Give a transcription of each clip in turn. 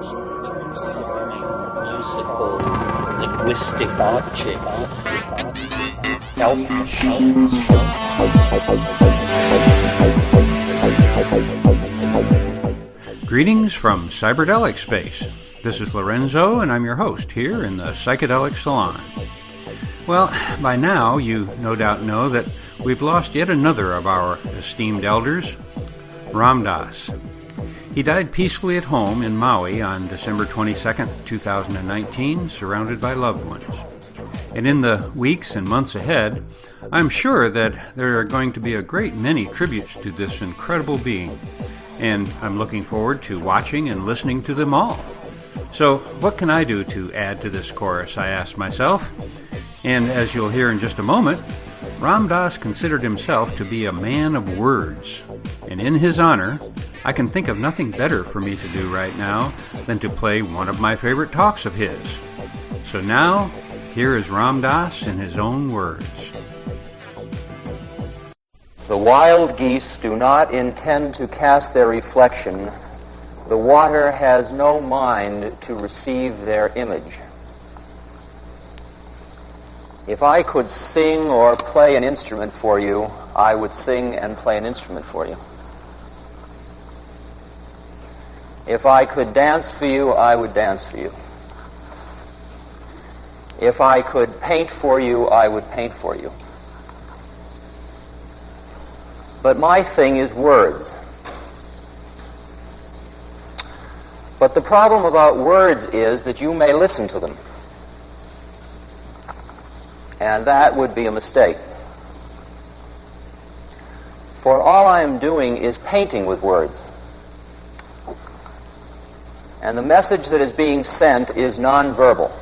musical linguistic objects. Greetings from Cyberdelic Space. This is Lorenzo, and I'm your host here in the Psychedelic Salon. Well, by now you no doubt know that we've lost yet another of our esteemed elders, Ram Dass. He died peacefully at home in Maui on December 22nd, 2019, surrounded by loved ones. And in the weeks and months ahead, I'm sure that there are going to be a great many tributes to this incredible being, and I'm looking forward to watching and listening to them all. So, what can I do to add to this chorus, I asked myself. And as you'll hear in just a moment, Ram Dass considered himself to be a man of words. And in his honor, I can think of nothing better for me to do right now than to play one of my favorite talks of his. So now, here is Ram Dass in his own words. The wild geese do not intend to cast their reflection. The water has no mind to receive their image. If I could sing or play an instrument for you, I would sing and play an instrument for you. If I could dance for you, I would dance for you. If I could paint for you, I would paint for you. But my thing is words. But the problem about words is that you may listen to them. And that would be a mistake. For all I am doing is painting with words. And the message that is being sent is nonverbal.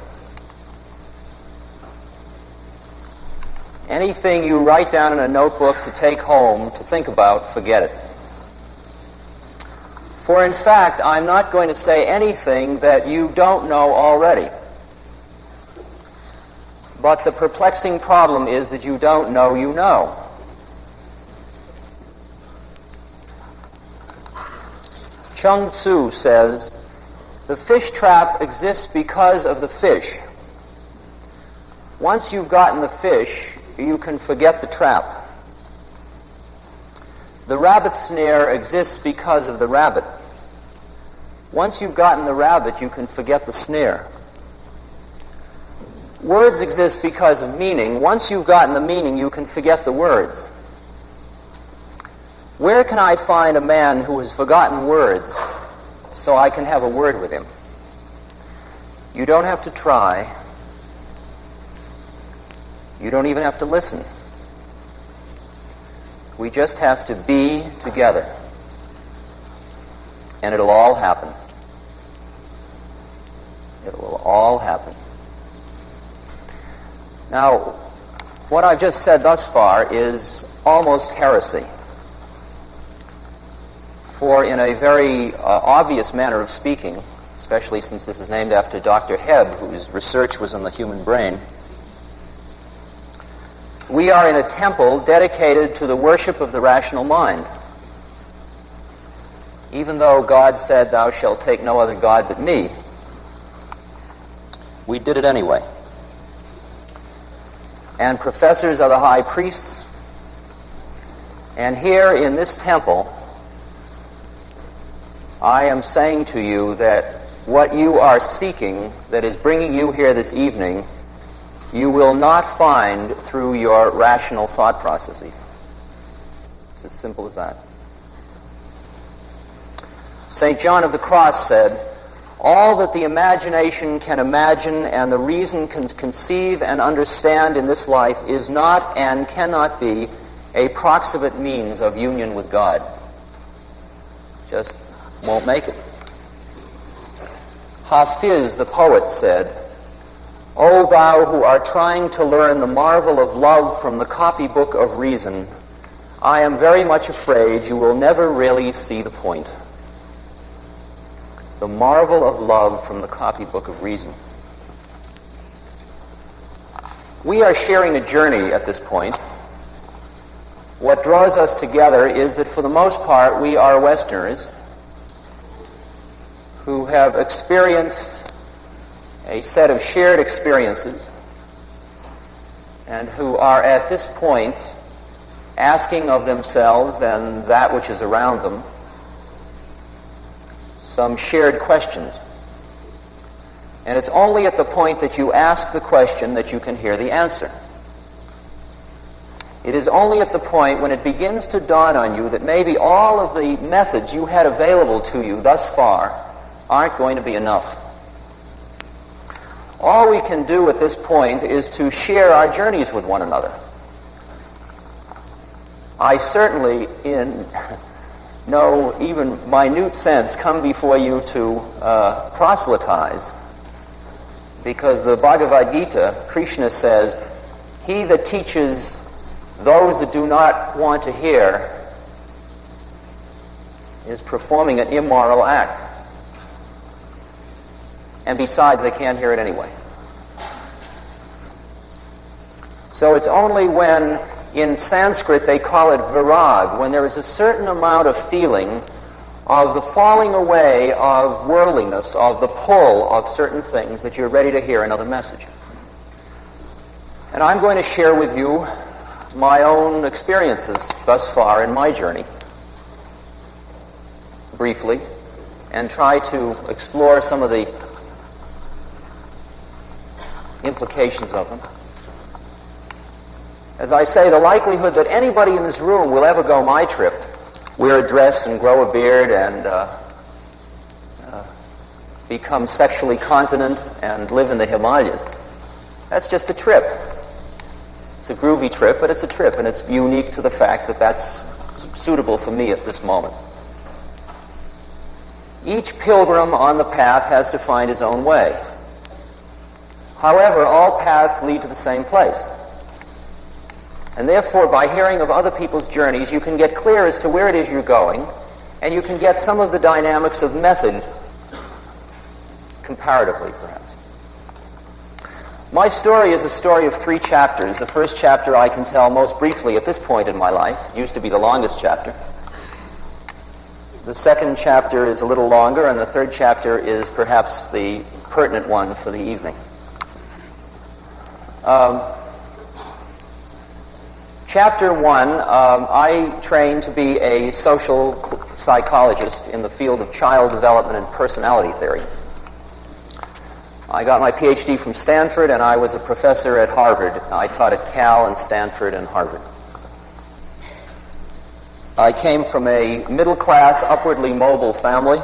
Anything you write down in a notebook to take home, to think about, forget it. For in fact, I'm not going to say anything that you don't know already. But the perplexing problem is that you don't know you know. Chung Tzu says, the fish trap exists because of the fish. Once you've gotten the fish, you can forget the trap. The rabbit snare exists because of the rabbit. Once you've gotten the rabbit, you can forget the snare. Words exist because of meaning. Once you've gotten the meaning, you can forget the words. Where can I find a man who has forgotten words so I can have a word with him? You don't have to try. You don't even have to listen. We just have to be together. And it'll all happen. It will all happen. Now, what I've just said thus far is almost heresy. For in a very obvious manner of speaking, especially since this is named after Dr. Hebb, whose research was on the human brain, we are in a temple dedicated to the worship of the rational mind. Even though God said, "Thou shalt take no other God but me," we did it anyway. And professors are the high priests. And here in this temple, I am saying to you that what you are seeking, that is bringing you here this evening, you will not find through your rational thought processes. It's as simple as that. St. John of the Cross said, all that the imagination can imagine and the reason can conceive and understand in this life is not and cannot be a proximate means of union with God. Just won't make it. Hafiz, the poet, said, O thou who art trying to learn the marvel of love from the copybook of reason, I am very much afraid you will never really see the point. The marvel of love from the copybook of reason. We are sharing a journey at this point. What draws us together is that for the most part we are Westerners who have experienced a set of shared experiences and who are at this point asking of themselves and that which is around them some shared questions. And it's only at the point that you ask the question that you can hear the answer. It is only at the point when it begins to dawn on you that maybe all of the methods you had available to you thus far aren't going to be enough. All we can do at this point is to share our journeys with one another. I certainly, in no even minute sense, come before you to proselytize, because the Bhagavad Gita, Krishna says, he that teaches those that do not want to hear is performing an immoral act. And besides, they can't hear it anyway. So it's only when, in Sanskrit, they call it virag, when there is a certain amount of feeling of the falling away of worldliness, of the pull of certain things, that you're ready to hear another message. And I'm going to share with you my own experiences thus far in my journey, briefly, and try to explore some of the implications of them. As I say, the likelihood that anybody in this room will ever go my trip, wear a dress and grow a beard and become sexually continent and live in the Himalayas, that's just a trip. It's a groovy trip, but it's a trip, and it's unique to the fact that that's suitable for me at this moment. Each pilgrim on the path has to find his own way. However, all paths lead to the same place. And therefore, by hearing of other people's journeys, you can get clear as to where it is you're going, and you can get some of the dynamics of method comparatively, perhaps. My story is a story of 3 chapters. The first chapter I can tell most briefly at this point in my life. It used to be the longest chapter. The second chapter is a little longer, and the third chapter is perhaps the pertinent one for the evening. Chapter 1, I trained to be a social psychologist in the field of child development and personality theory. I got my PhD from Stanford, and I was a professor at Harvard. I taught at Cal and Stanford and Harvard. I came from a middle-class, upwardly mobile family.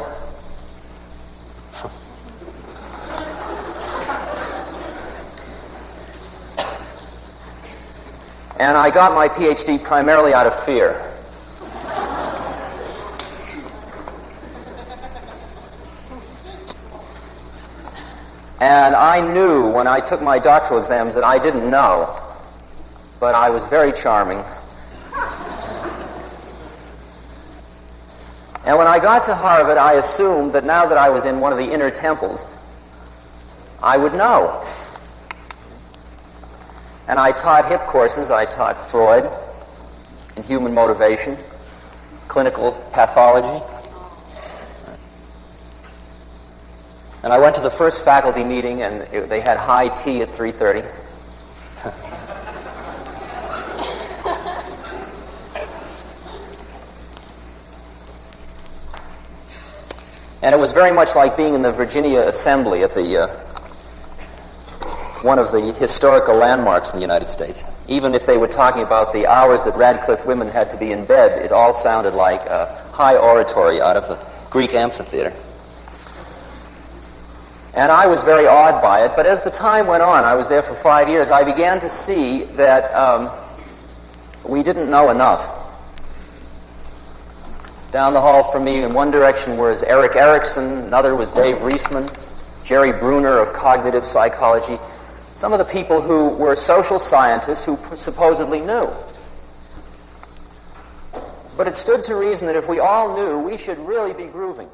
And I got my PhD primarily out of fear. And I knew when I took my doctoral exams that I didn't know, but I was very charming. And when I got to Harvard, I assumed that now that I was in one of the inner temples, I would know. And I taught hip courses. I taught Freud and human motivation, clinical pathology. And I went to the first faculty meeting, and they had high tea at 3:30. And it was very much like being in the Virginia Assembly at the one of the historical landmarks in the United States. Even if they were talking about the hours that Radcliffe women had to be in bed, it all sounded like a high oratory out of the Greek amphitheater. And I was very awed by it, but as the time went on, I was there for 5 years, I began to see that we didn't know enough. Down the hall from me in one direction was Eric Erikson, another was Dave Reisman, Jerry Bruner of cognitive psychology, some of the people who were social scientists who supposedly knew. But it stood to reason that if we all knew, we should really be grooving.